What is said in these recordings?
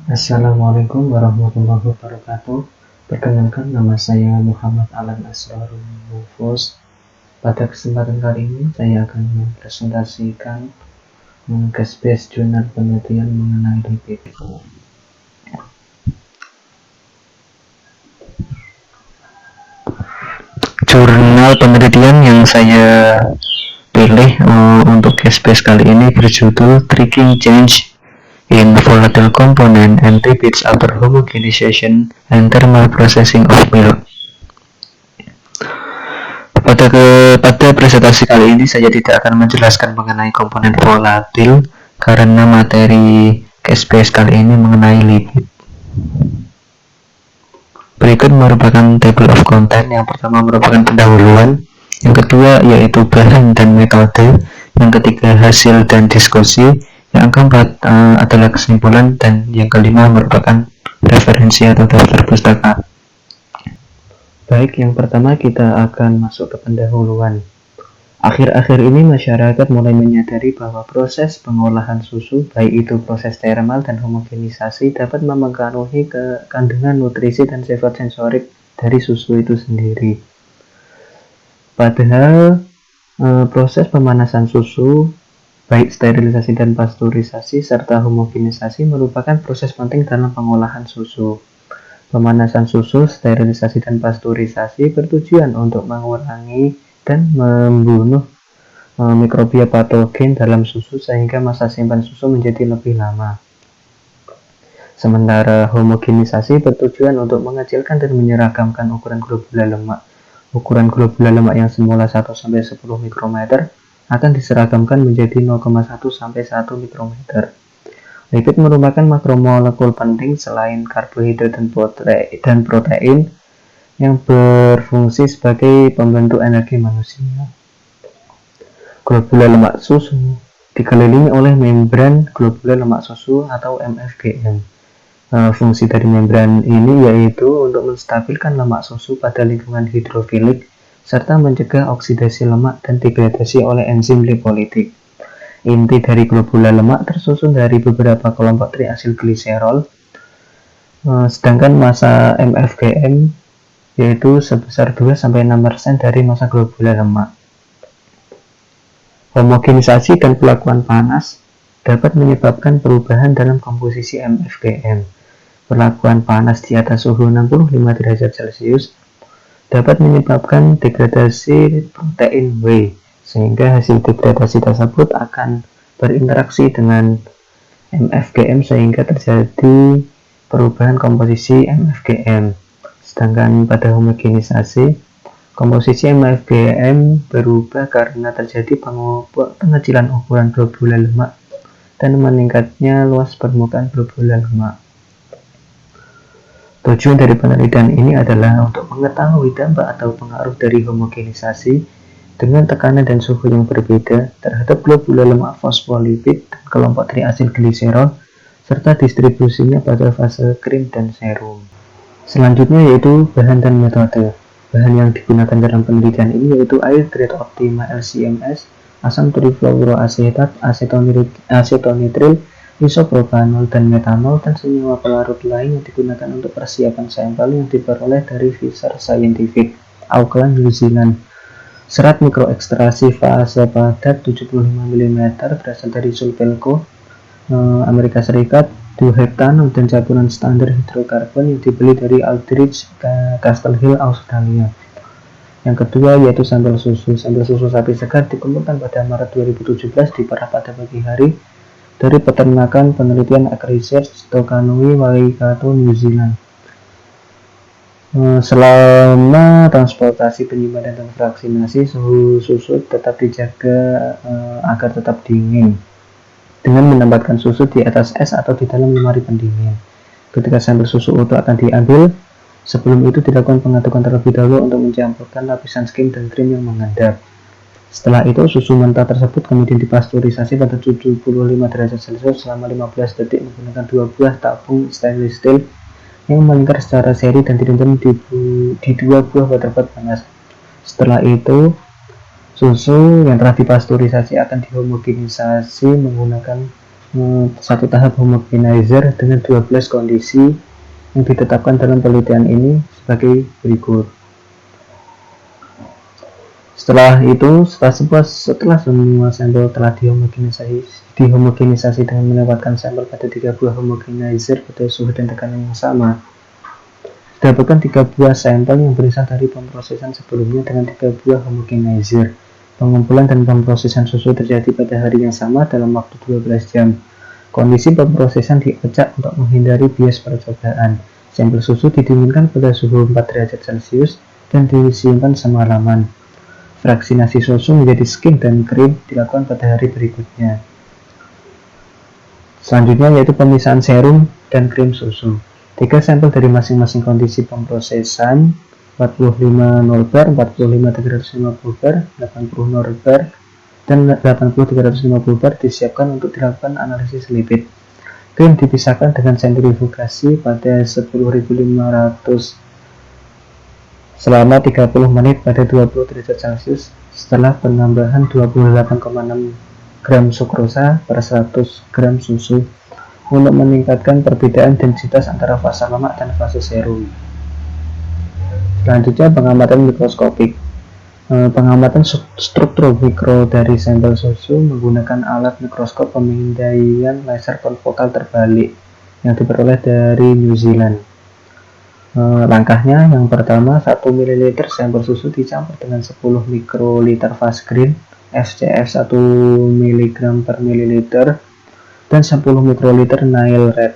Assalamualaikum warahmatullahi wabarakatuh. Perkenalkan, nama saya Muhammad Alan Asrarul Mufus. Pada kesempatan kali ini saya akan mempresentasikan case-based jurnal penelitian mengenai lipid. Jurnal penelitian yang saya pilih untuk case-based kali ini berjudul Tracking Change in Volatile Component and Lipids After Homogenization and Thermal Processing of Milk. Pada presentasi kali ini saya tidak akan menjelaskan mengenai komponen volatil karena materi case-based kali ini mengenai lipid. Berikut merupakan table of content. Yang pertama merupakan pendahuluan, yang kedua yaitu bahan dan metode, yang ketiga hasil dan diskusi, yang keempat adalah kesimpulan, dan yang kelima merupakan referensi atau daftar pustaka. Baik, yang pertama kita akan masuk ke pendahuluan. Akhir-akhir ini masyarakat mulai menyadari bahwa proses pengolahan susu, baik itu proses termal dan homogenisasi, dapat memengaruhi kandungan nutrisi dan sifat sensorik dari susu itu sendiri. Padahal proses pemanasan susu, baik sterilisasi dan pasteurisasi serta homogenisasi, merupakan proses penting dalam pengolahan susu. Pemanasan susu, sterilisasi, dan pasteurisasi bertujuan untuk mengurangi dan membunuh mikrobia patogen dalam susu sehingga masa simpan susu menjadi lebih lama. Sementara homogenisasi bertujuan untuk mengecilkan dan menyeragamkan ukuran globula lemak. Ukuran globula lemak yang semula 1-10 mikrometer akan diseragamkan menjadi 0,1-1 mikrometer. Lipid merupakan makromolekul penting selain karbohidrat dan protein yang berfungsi sebagai pembentuk energi manusia. Globula lemak susu dikelilingi oleh membran globula lemak susu atau MFGM. Fungsi dari membran ini yaitu untuk menstabilkan lemak susu pada lingkungan hidrofilik serta mencegah oksidasi lemak dan degradasi oleh enzim lipolitik. Inti dari globula lemak tersusun dari beberapa kelompok triasilgliserol, sedangkan massa MFGM yaitu sebesar 2-6% dari massa globula lemak. Homogenisasi dan pelakuan panas dapat menyebabkan perubahan dalam komposisi MFGM. Pelakuan panas di atas suhu 65 derajat Celcius dapat menyebabkan degradasi protein whey, sehingga hasil degradasi tersebut akan berinteraksi dengan MFGM sehingga terjadi perubahan komposisi MFGM. Sedangkan pada homogenisasi, komposisi MFGM berubah karena terjadi pengecilan ukuran globula lemak dan meningkatnya luas permukaan globula lemak. Tujuan dari penelitian ini adalah untuk mengetahui dampak atau pengaruh dari homogenisasi dengan tekanan dan suhu yang berbeda terhadap globula lemak fosfolipid dan kelompok triasilgliserol serta distribusinya pada fase krim dan serum. Selanjutnya yaitu bahan dan metode. Bahan yang digunakan dalam penelitian ini yaitu air grade Optima LCMS, asam trifluoroasetat, asetonitril, isopropanol, dan metanol, dan senyawa pelarut lain yang digunakan untuk persiapan sampel yang diperoleh dari Fisher Scientific, Auckland, New Zealand. Serat mikroekstrasi fase padat 75 mm berasal dari Sulpelco, Amerika Serikat, diheptanol dan campuran standar hidrokarbon yang dibeli dari Aldridge, Castle Hill, Australia. Yang kedua yaitu sampel susu. Sampel susu sapi segar dikumpulkan pada Maret 2017 di Perth pada pagi hari dari peternakan penelitian Ag Research Tokanui, Waikato, New Zealand. Selama transportasi, penyimpanan, dan vaksinasi, suhu susu tetap dijaga agar tetap dingin dengan menempatkan susu di atas es atau di dalam lemari pendingin. Ketika sampel susu utuh akan diambil, sebelum itu dilakukan pengatukan terlebih dahulu untuk mencampurkan lapisan skim dan krim yang mengendap. Setelah itu, susu mentah tersebut kemudian dipasteurisasi pada 75 derajat Celcius selama 15 detik menggunakan 2 buah tabung stainless steel yang melingkar secara seri dan direndam di 2 buah waterpot panas. Setelah itu, susu yang telah dipasteurisasi akan dihomogenisasi menggunakan satu tahap homogenizer dengan 12 kondisi yang ditetapkan dalam penelitian ini sebagai berikut. Setelah semua sampel telah dihomogenisasi dengan menempatkan sampel pada 3 buah homogenizer pada suhu dan tekanan yang sama, didapatkan 3 buah sampel yang berasal dari pemrosesan sebelumnya dengan 3 buah homogenizer. Pengumpulan dan pemrosesan susu terjadi pada hari yang sama dalam waktu 12 jam. Kondisi pemrosesan diacak untuk menghindari bias percobaan. Sampel susu didinginkan pada suhu 4 derajat Celcius dan disimpan semalaman. Fraksinasi susu menjadi skim dan krim dilakukan pada hari berikutnya. Selanjutnya yaitu pemisahan serum dan krim susu. 3 sampel dari masing-masing kondisi pemrosesan 45 norbar, 45 350 bar, 80 norbar, dan 80 350 bar disiapkan untuk dilakukan analisis lipid. Krim dipisahkan dengan sentrifugasi pada 10.500 selama 30 menit pada 20 derajat Celcius setelah penambahan 28,6 gram sukrosa per 100 gram susu untuk meningkatkan perbedaan densitas antara fase lemak dan fase serum. Selanjutnya pengamatan mikroskopik. Pengamatan struktur mikro dari sampel susu menggunakan alat mikroskop pemindaian laser konfokal terbalik yang diperoleh dari New Zealand. Langkahnya yang pertama, 1 ml sampel susu dicampur dengan 10 mikroliter fast green SCF 1 mg per mililiter dan 10 mikroliter Nile Red.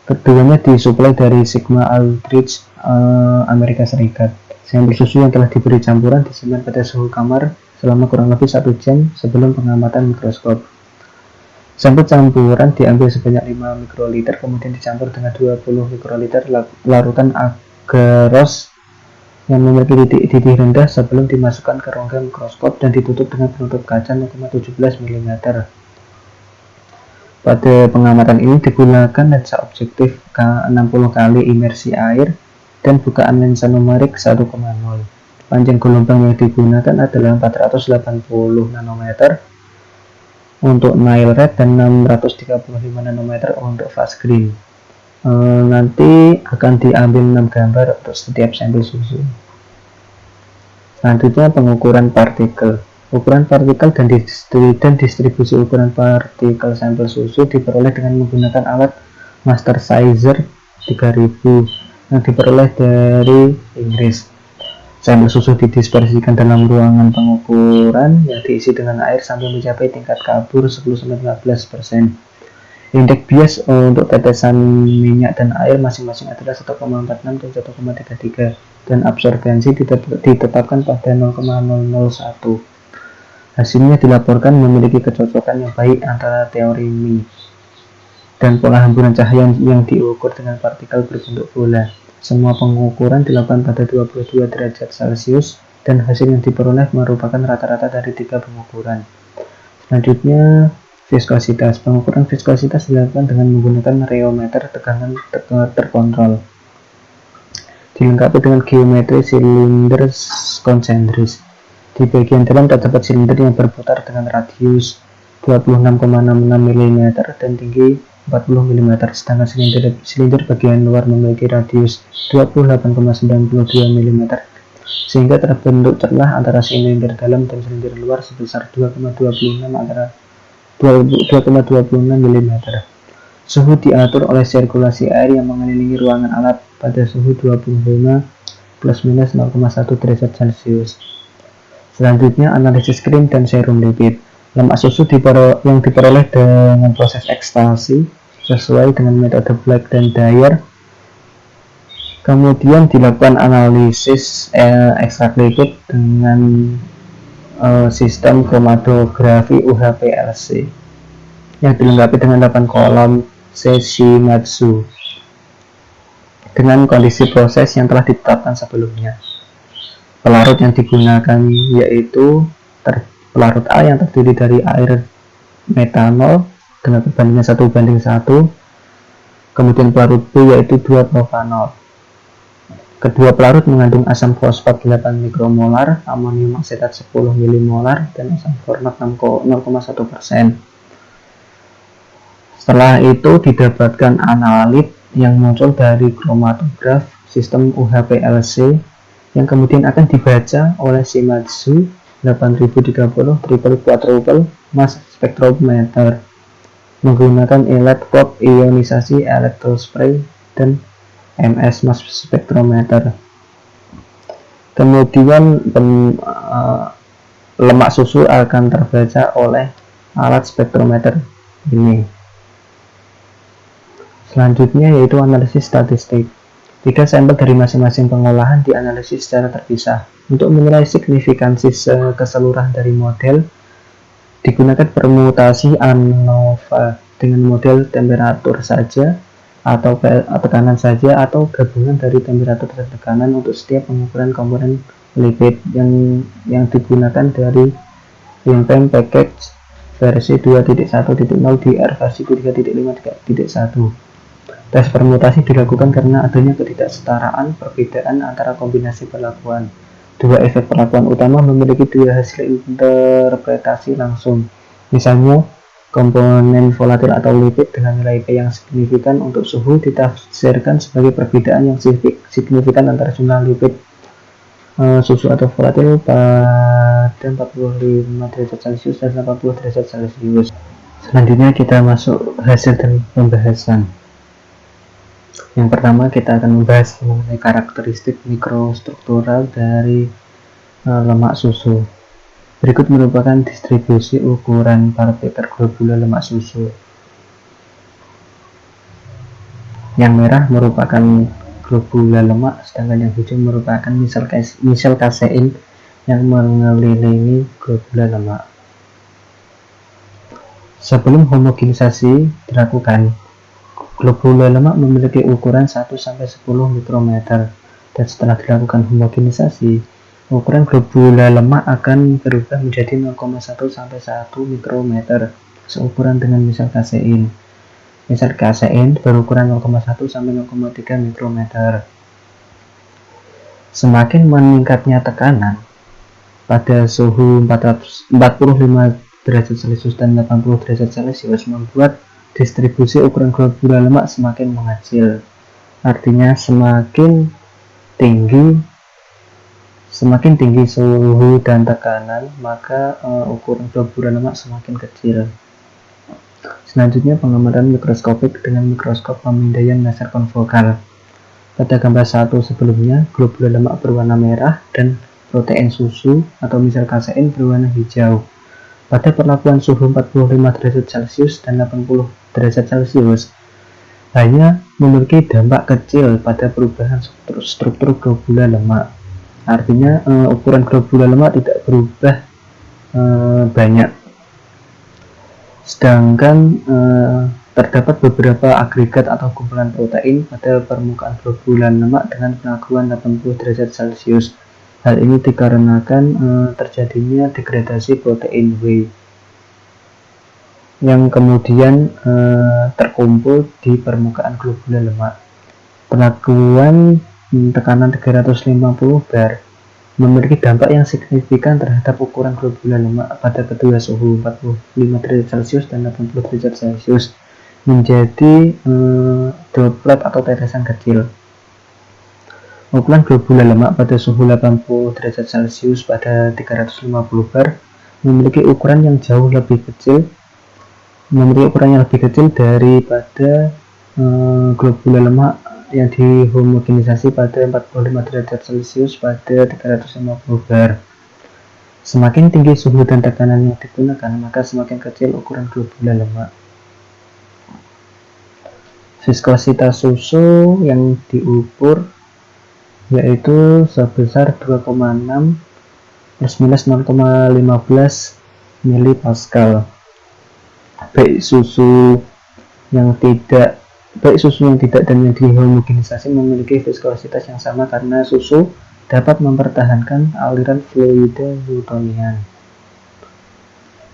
Keduanya disuplai dari Sigma Aldrich, Amerika Serikat. Sampel susu yang telah diberi campuran disimpan pada suhu kamar selama kurang lebih 1 jam sebelum pengamatan mikroskop. Sampel campuran diambil sebanyak 5 mikroliter, kemudian dicampur dengan 20 mikroliter larutan agaros yang memiliki titik didih rendah sebelum dimasukkan ke rongga mikroskop dan ditutup dengan penutup kaca 0,17 mm. Pada pengamatan ini digunakan lensa objektif 60 kali imersi air dan bukaan lensa numerik 1,0. Panjang gelombang yang digunakan adalah 480 nanometer untuk Nile Red dan 635 nanometer untuk fast green. Nanti akan diambil 6 gambar untuk setiap sampel susu. Selanjutnya pengukuran partikel. Ukuran partikel dan distribusi ukuran partikel sampel susu diperoleh dengan menggunakan alat master sizer 3000 yang diperoleh dari Inggris. Sampel susu didispersikan dalam ruangan pengukuran yang diisi dengan air sampai mencapai tingkat kabur 10-15%. Indeks bias untuk tetesan minyak dan air masing-masing adalah 1,46 dan 1,33 dan absorbensi ditetapkan pada 0,001. Hasilnya dilaporkan memiliki kecocokan yang baik antara teori Mi dan pola hamburan cahaya yang diukur dengan partikel berbentuk bola. Semua pengukuran dilakukan pada 22 derajat Celcius dan hasil yang diperoleh merupakan rata-rata dari 3 pengukuran. Selanjutnya, viskositas. Pengukuran viskositas dilakukan dengan menggunakan reometer tegangan terkontrol. Dilengkapi dengan geometri silinder konsentris. Di bagian dalam terdapat silinder yang berputar dengan radius 26,66 mm dan tinggi 40 mm, sedangkan silinder bagian luar memiliki radius 28,92 mm, sehingga terbentuk celah antara silinder dalam dan silinder luar sebesar 2,26 mm. Suhu diatur oleh sirkulasi air yang mengelilingi ruangan alat pada suhu 25 ± 0,1 derajat Celcius. Selanjutnya, analisis krim dan serum lipid. Lemak susu yang diperoleh dengan proses ekstraksi sesuai dengan metode Black dan Dyer. Kemudian dilakukan analisis ekstrak lipid dengan sistem kromatografi UHPLC yang dilengkapi dengan 8 kolom Seshimatsu dengan kondisi proses yang telah ditetapkan sebelumnya. Pelarut yang digunakan yaitu pelarut A yang terdiri dari air metanol dengan perbandingan 1:1, kemudian pelarut B yaitu 2 propanol. Kedua pelarut mengandung asam fosfat 8 mikromolar, amonium aksetat 10 milimolar, dan asam format 0,1%. Setelah itu didapatkan analit yang muncul dari kromatograf sistem UHPLC yang kemudian akan dibaca oleh Shimadzu 8030 triple quadruple mass spectrometer menggunakan electrode ionisasi elektrospray dan MS mass spectrometer. Kemudian lemak susu akan terbaca oleh alat spektrometer ini. Selanjutnya yaitu analisis statistik. 3 sampel dari masing-masing pengolahan dianalisis secara terpisah. Untuk menilai signifikansi keseluruhan dari model, digunakan permutasi ANOVA dengan model temperatur saja atau tekanan saja atau gabungan dari temperatur dan tekanan untuk setiap pengukuran komponen lipid yang digunakan dari Limpem Package versi 2.1.0 DR versi 3.5.1. Tes permutasi dilakukan karena adanya ketidaksetaraan perbedaan antara kombinasi perlakuan. Dua efek perlakuan utama memiliki dua hasil interpretasi langsung. Misalnya, komponen volatil atau lipid dengan nilai P yang signifikan untuk suhu ditafsirkan sebagai perbedaan yang signifikan antara jumlah lipid susu atau volatil pada 45 derajat Celcius dan 80 derajat Celcius. Selanjutnya kita masuk hasil dari pembahasan. Yang pertama kita akan membahas mengenai karakteristik mikrostruktural dari lemak susu. Berikut merupakan distribusi ukuran partikel globula lemak susu. Yang merah merupakan globula lemak, sedangkan yang hijau merupakan misel kasein yang mengelilingi globula lemak. Sebelum homogenisasi dilakukan, globula lemak memiliki ukuran 1-10 mikrometer, dan setelah dilakukan homogenisasi, ukuran globula lemak akan berubah menjadi 0,1-1 mikrometer, seukuran dengan misel kasein. Misel kasein berukuran 0,1-0,3 mikrometer. Semakin meningkatnya tekanan pada suhu 45 derajat Celcius dan 80 derajat Celcius membuat distribusi ukuran globula lemak semakin mengecil. Artinya semakin tinggi suhu dan tekanan, maka ukuran globula lemak semakin kecil. Selanjutnya pengamatan mikroskopik dengan mikroskop pemindaian laser konfokal. Pada gambar 1 sebelumnya, globula lemak berwarna merah dan protein susu atau misel kasein berwarna hijau. Pada perlakuan suhu 45 derajat Celcius dan 80 derajat Celcius, hanya memiliki dampak kecil pada perubahan struktur globula lemak. Artinya ukuran globula lemak tidak berubah banyak. Sedangkan terdapat beberapa agregat atau kumpulan protein pada permukaan globula lemak dengan pengakuan 80 derajat Celcius. Hal ini dikarenakan terjadinya degradasi protein W yang kemudian terkumpul di permukaan globula lemak. Perlakuan tekanan 350 bar memiliki dampak yang signifikan terhadap ukuran globula lemak pada kedua suhu 45 derajat Celcius dan 80 derajat Celcius menjadi droplet atau tetesan kecil. Ukuran globula lemak pada suhu 80 derajat Celcius pada 350 bar memiliki ukuran yang lebih kecil daripada globula lemak yang dihomogenisasi pada 45 derajat Celcius pada 350 bar. Semakin tinggi suhu dan tekanan yang digunakan, maka semakin kecil ukuran globula lemak. Viskositas susu yang diukur yaitu sebesar 2,6 plus minus 0,15 mPa. Baik susu yang tidak dan yang dihomogenisasi memiliki viskositas yang sama karena susu dapat mempertahankan aliran fluida Newtonian.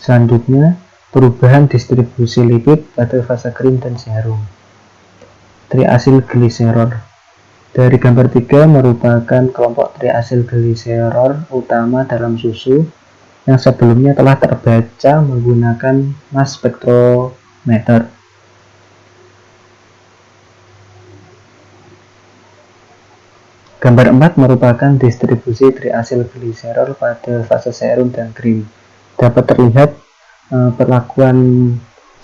Selanjutnya, perubahan distribusi lipid pada fase krim dan serum. Triasylgliserol. Dari gambar 3 merupakan kelompok triasylgliserol utama dalam susu yang sebelumnya telah terbaca menggunakan mass spectrometer. Gambar 4 merupakan distribusi triasilgliserol pada fase serum dan krim. Dapat terlihat perlakuan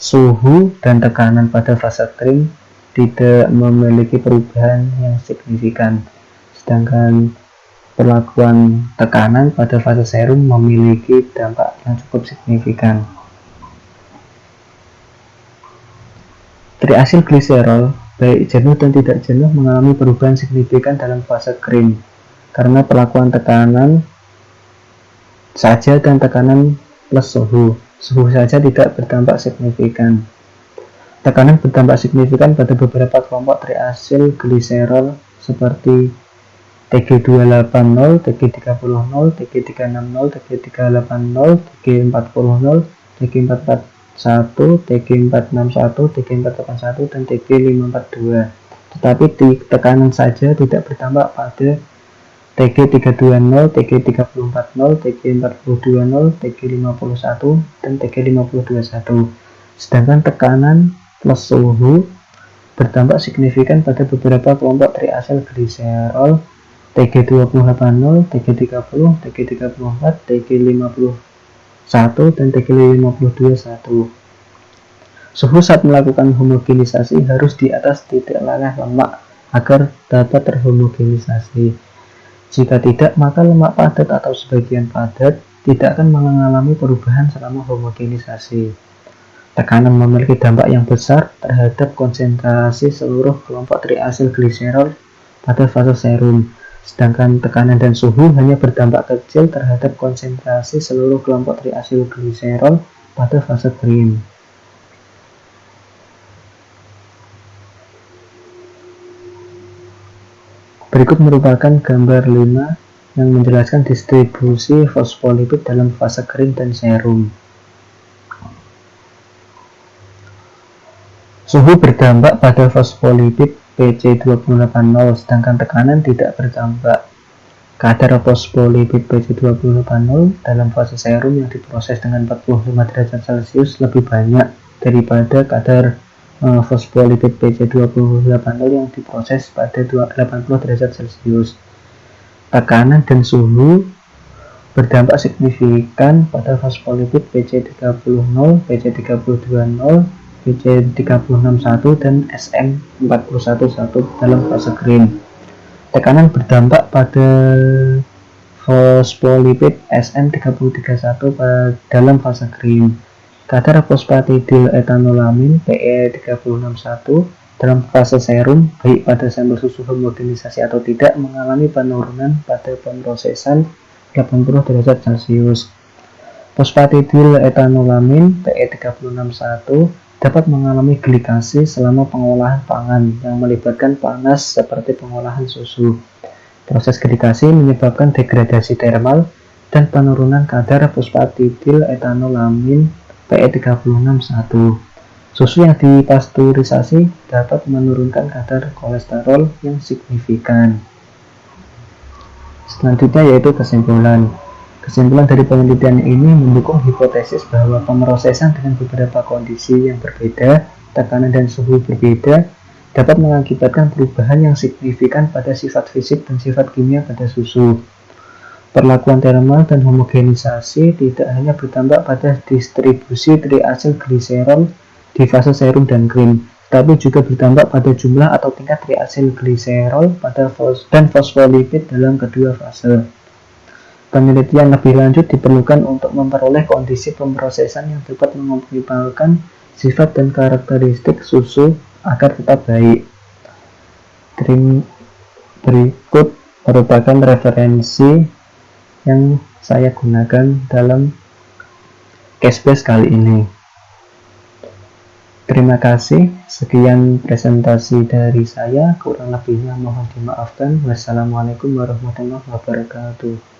suhu dan tekanan pada fase krim tidak memiliki perubahan yang signifikan, sedangkan perlakuan tekanan pada fase serum memiliki dampak yang cukup signifikan. Triasilgliserol, baik jenuh dan tidak jenuh, mengalami perubahan signifikan dalam fase krim karena perlakuan tekanan saja dan tekanan plus suhu. Suhu saja tidak berdampak signifikan. Tekanan berdampak signifikan pada beberapa kelompok triasilgliserol seperti Tg280, Tg30, Tg360, Tg380, Tg40, Tg441, Tg461, Tg481, dan Tg542. Tetapi tekanan saja tidak berdampak pada Tg320, Tg340, Tg420, Tg51, dan Tg521. Sedangkan tekanan plus suhu berdampak signifikan pada beberapa kelompok triasilgliserol Tg2080, Tg30, Tg34, Tg51, dan Tg521. Suhu saat melakukan homogenisasi harus di atas titik leleh lemak agar dapat terhomogenisasi. Jika tidak, maka lemak padat atau sebagian padat tidak akan mengalami perubahan selama homogenisasi. Tekanan memiliki dampak yang besar terhadap konsentrasi seluruh kelompok triasilgliserol pada fase serum, sedangkan tekanan dan suhu hanya berdampak kecil terhadap konsentrasi seluruh kelompok triasilgliserol pada fase krim. Berikut merupakan gambar 5 yang menjelaskan distribusi fosfolipid dalam fase krim dan serum. Suhu berdampak pada fosfolipid PC2080, sedangkan tekanan tidak berdampak. Kadar fosfolipid PC2080 dalam fase serum yang diproses dengan 45 derajat Celcius lebih banyak daripada kadar fosfolipid PC2080 yang diproses pada 80 derajat Celcius. Tekanan dan suhu berdampak signifikan pada fosfolipid PC30, PC3020, PC3061, dan SM411 dalam fase krim. Tekanan berdampak pada fosfolipid SM3031 dalam fase krim. Kadar fosfatidil etanolamin PE361 dalam fase serum, baik pada sampel susu homogenisasi atau tidak, mengalami penurunan pada pemrosesan 80 derajat Celcius. Fosfatidil etanolamin PE361 dapat mengalami glikasi selama pengolahan pangan yang melibatkan panas seperti pengolahan susu. Proses glikasi menyebabkan degradasi termal dan penurunan kadar fosfatidil etanolamin PE361. Susu yang dipasteurisasi dapat menurunkan kadar kolesterol yang signifikan. Selanjutnya yaitu kesimpulan. Kesimpulan dari penelitian ini mendukung hipotesis bahwa pemrosesan dengan beberapa kondisi yang berbeda, tekanan dan suhu berbeda, dapat mengakibatkan perubahan yang signifikan pada sifat fisik dan sifat kimia pada susu. Perlakuan termal dan homogenisasi tidak hanya berdampak pada distribusi triasilgliserol di fase serum dan krim, tapi juga berdampak pada jumlah atau tingkat triasilgliserol dan fosfolipid dalam kedua fase. Penelitian lebih lanjut diperlukan untuk memperoleh kondisi pemrosesan yang dapat mengoptimalkan sifat dan karakteristik susu agar tetap baik. Berikut merupakan referensi yang saya gunakan dalam case base kali ini. Terima kasih, sekian presentasi dari saya, kurang lebihnya mohon dimaafkan. Wassalamualaikum warahmatullahi wabarakatuh.